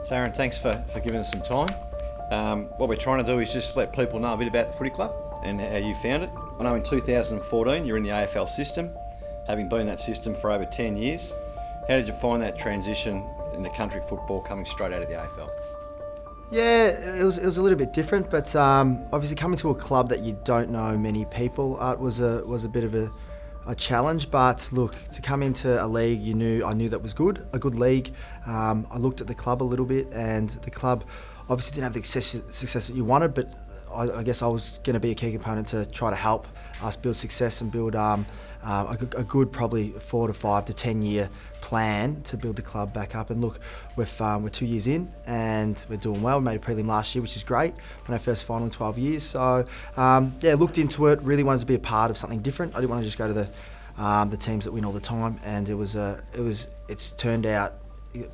So Aaron, thanks for giving us some time. What we're trying to do is just let people know a bit about the footy club and how you found it. I know in 2014 you're in the AFL system, having been in that system for over 10 years. How did you find that transition in the country football coming straight out of the AFL? Yeah, it was a little bit different, but obviously coming to a club that you don't know many people was a bit of a challenge. But look, to come into a league I knew that was good, a good league. I looked at the club a little bit, and the club obviously didn't have the success that you wanted, but I guess I was going to be a key component to try to help us build success and build a good probably 4 to 5 to 10 year plan to build the club back up. And look, we're 2 years in and we're doing well. We made a prelim last year, which is great. When our first final in 12 years. So looked into it. Really wanted to be a part of something different. I didn't want to just go to the teams that win all the time. And it's turned out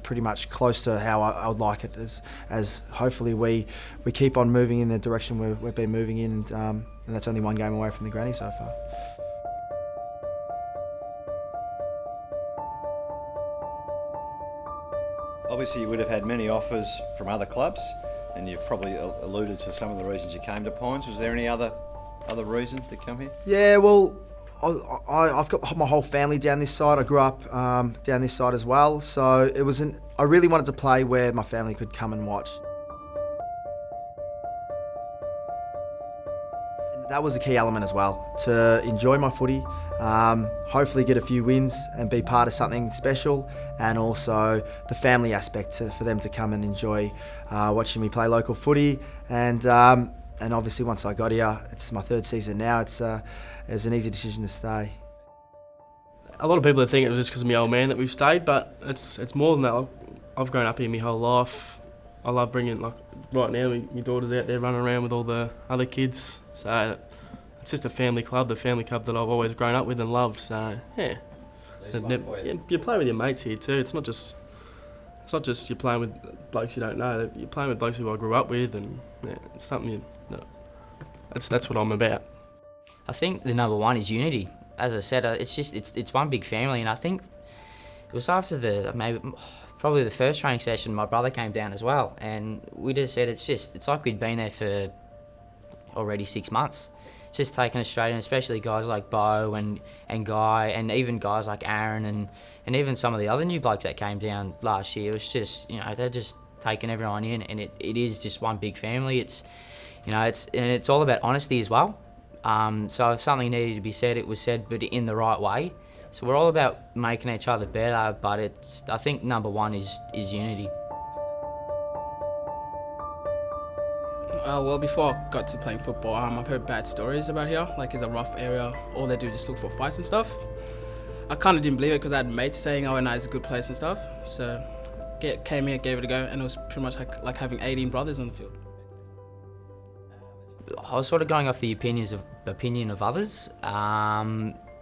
pretty much close to how I would like it, as hopefully we keep on moving in the direction we've been moving in, and that's only one game away from the granny so far. Obviously you would have had many offers from other clubs, and you've probably alluded to some of the reasons you came to Pines. Was there any other reasons to come here? Yeah, well, I've got my whole family down this side. I grew up down this side as well, so I really wanted to play where my family could come and watch. That was a key element as well, to enjoy my footy, hopefully get a few wins and be part of something special, and also the family aspect for them to come and enjoy watching me play local footy. And obviously once I got here, it's my third season now, it's an easy decision to stay. A lot of people think it was just because of my old man that we've stayed, but it's more than that. I've grown up here my whole life. I love bringing, right now, my daughter's out there running around with all the other kids. So it's just a family club, the family club that I've always grown up with and loved. So yeah, you play with your mates here too. It's not just you're playing with blokes you don't know. You're playing with blokes who I grew up with, and it's something that's what I'm about. I think the number one is unity. As I said, it's one big family, and I think it was after probably the first training session, my brother came down as well, and we just said it's like we'd been there for already 6 months. It's just taken us straight in, especially guys like Bo and Guy, and even guys like Aaron and even some of the other new blokes that came down last year. It was just, they're just taking everyone in, and it is just one big family. It's all about honesty as well. So if something needed to be said, it was said, but in the right way. So we're all about making each other better, but I think number one is unity. Well, before I got to playing football, I've heard bad stories about here. Like, it's a rough area. All they do is just look for fights and stuff. I kind of didn't believe it because I had mates saying, "Oh, no, it's a good place and stuff." So came here, gave it a go, and it was pretty much like having 18 brothers on the field. I was sort of going off the opinion of others.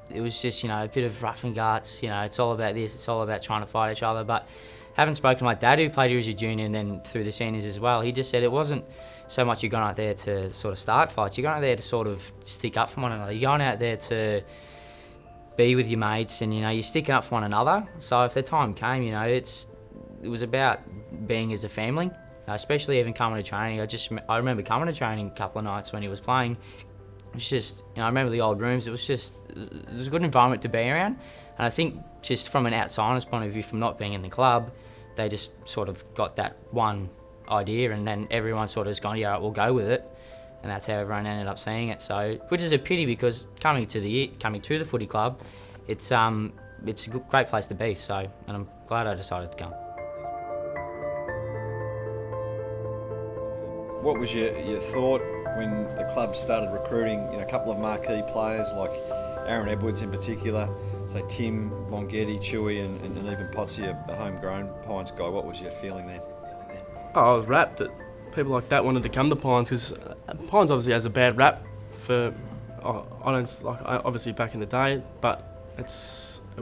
It was just, a bit of rough and guts. It's all about this. It's all about trying to fight each other. But having spoken to my dad, who played here as a junior and then through the seniors as well, he just said it wasn't so much you're going out there to sort of start fights. You're going out there to sort of stick up for one another. You're going out there to be with your mates, and you're sticking up for one another. So if the time came, it was about being as a family. Especially even coming to training. I remember coming to training a couple of nights when he was playing. It was just, I remember the old rooms. It was a good environment to be around. And I think just from an outsider's point of view, from not being in the club, they just sort of got that one idea, and then everyone sort of has gone, yeah, all right, we'll go with it. And that's how everyone ended up seeing it. So, which is a pity, because coming to the footy club, it's a great place to be. So, and I'm glad I decided to come. What was your thought when the club started recruiting a couple of marquee players like Aaron Edwards in particular, say Tim, Bongetti, Chewy and even Potsy, a homegrown Pines guy? What was your feeling then? I was rapt that people like that wanted to come to Pines, because Pines obviously has a bad rap for obviously back in the day, but it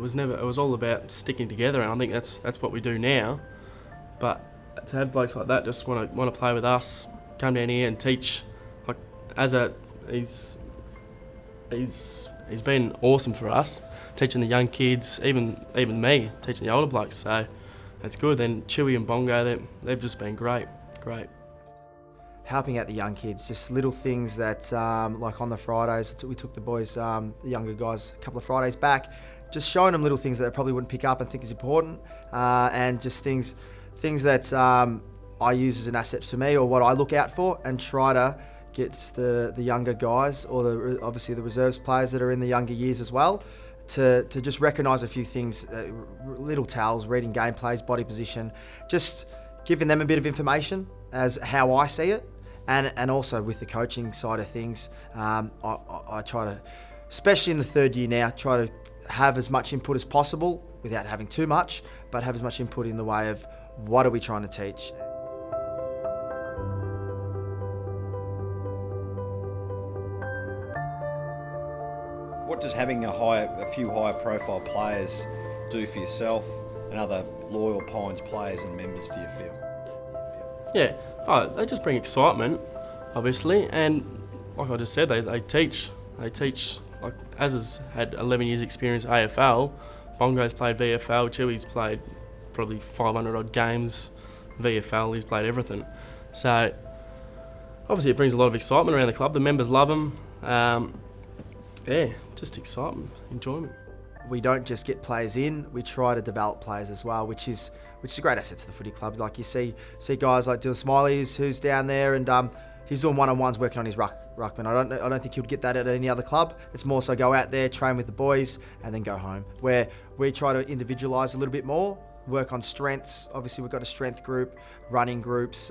was all about sticking together, and I think that's what we do now. But to have blokes like that just want to play with us, come down here and teach, he's been awesome for us, teaching the young kids, even me, teaching the older blokes. So it's good. Then Chewy and Bongo, they've just been great. Helping out the young kids, just little things that, like on the Fridays, we took the boys, the younger guys, a couple of Fridays back, just showing them little things that they probably wouldn't pick up and think is important, and just things that I use as an asset to me or what I look out for, and try to get the younger guys or obviously the reserves players that are in the younger years as well to just recognise a few things, little tells, reading game plays, body position, just giving them a bit of information as how I see it. And also with the coaching side of things, I try to, especially in the third year now, try to have as much input as possible without having too much, but have as much input in the way of what are we trying to teach. What does having a few higher profile players do for yourself and other loyal Pines players and members, do you feel? Yeah, they just bring excitement, obviously, and like I just said, they teach. Like Az's had 11 years experience AFL, Bongo's played VFL, Chewy's played probably 500 odd games VFL, he's played everything. So obviously it brings a lot of excitement around the club, the members love them, just excitement, enjoyment. We don't just get players in, we try to develop players as well, which is a great asset to the footy club. Like you see guys like Dylan Smiley who's down there, and he's doing one-on-ones working on his ruckman. I don't think he would get that at any other club. It's more so go out there, train with the boys, and then go home. Where we try to individualise a little bit more, work on strengths. Obviously we've got a strength group, running groups,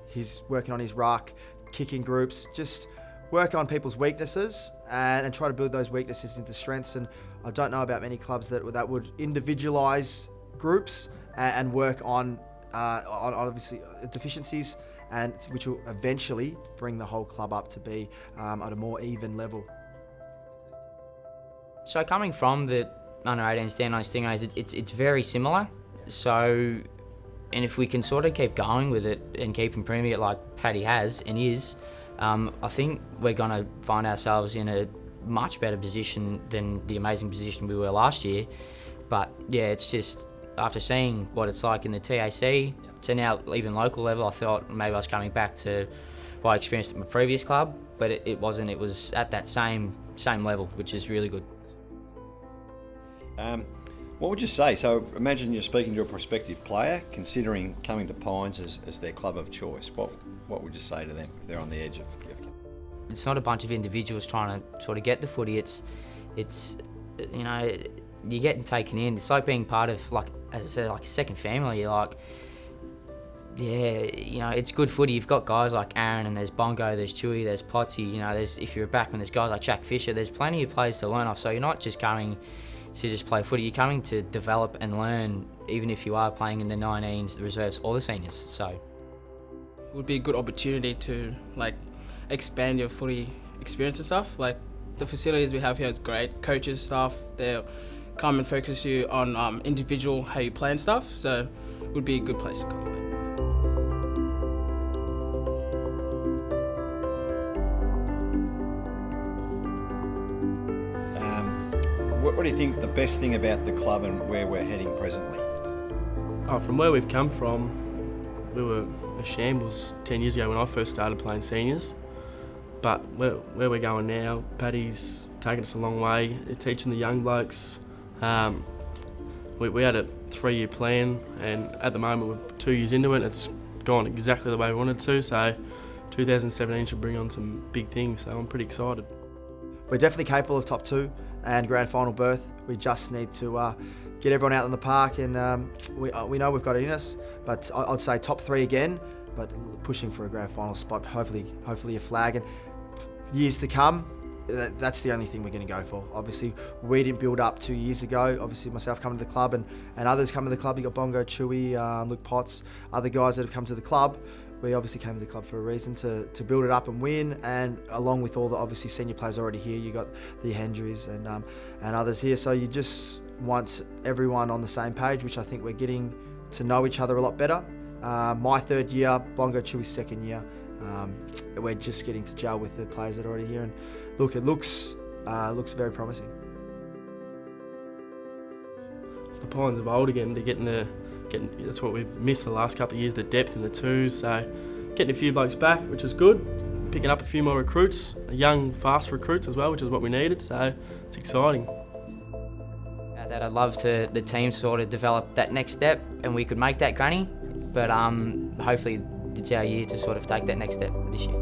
he's working on his ruck, kicking groups, just work on people's weaknesses and try to build those weaknesses into strengths. And I don't know about many clubs that would individualise groups and work on obviously deficiencies, and which will eventually bring the whole club up to be at a more even level. So coming from the under-18 Stanley Stingrays, it's very similar. So, and if we can sort of keep going with it and keep improving it like Paddy has and is, I think we're going to find ourselves in a much better position than the amazing position we were last year. But yeah, it's just after seeing what it's like in the TAC to now even local level, I thought maybe I was coming back to what I experienced at my previous club, but it wasn't. It was at that same level, which is really good. What would you say? So imagine you're speaking to a prospective player considering coming to Pines as their club of choice. What would you say to them if they're on the edge of It's not a bunch of individuals trying to sort of get the footy. It's you know, you're getting taken in. It's like being part of, like, as I said, like a second family. You're like, yeah, you know, it's good footy. You've got guys like Aaron, and there's Bongo, there's Chewy, there's Potsy. You know, if you're a backman, there's guys like Jack Fisher. There's plenty of players to learn off. So you're not just coming to just play footy. You're coming to develop and learn, even if you are playing in the 19s, the reserves, or the seniors. So It would be a good opportunity to like expand your footy experience and stuff. Like the facilities we have here is great. Coaches, staff, they'll come and focus you on individual how you play and stuff. So it would be a good place to come play. What do you think is the best thing about the club and where we're heading presently? From where we've come from, we were a shambles 10 years ago when I first started playing seniors. But where we're going now, Paddy's taken us a long way, teaching the young blokes. We had a 3-year plan, and at the moment we're 2 years into it. It's gone exactly the way we wanted to, so 2017 should bring on some big things, so I'm pretty excited. We're definitely capable of top 2 and grand final berth. We just need to get everyone out in the park, and we know we've got it in us. But I'd say top 3 again, but pushing for a grand final spot. Hopefully a flag. And years to come, that's the only thing we're going to go for. Obviously, we didn't build up 2 years ago. Obviously, myself coming to the club and others coming to the club. You got Bongo, Chewy, Luke Potts, other guys that have come to the club. We obviously came to the club for a reason, to build it up and win, and along with all the obviously senior players already here, you got the Hendrys and others here. So you just want everyone on the same page, which I think we're getting to know each other a lot better. My 3rd year, Bongo Chewy's 2nd year. We're just getting to gel with the players that are already here, and look, it looks very promising. It's the Pines of old again. They're getting That's what we've missed the last couple of years, the depth in the twos. So getting a few blokes back, which is good. Picking up a few more recruits, young, fast recruits as well, which is what we needed. So it's exciting. That I'd love to the team sort of develop that next step, and we could make that granny. But hopefully it's our year to sort of take that next step this year.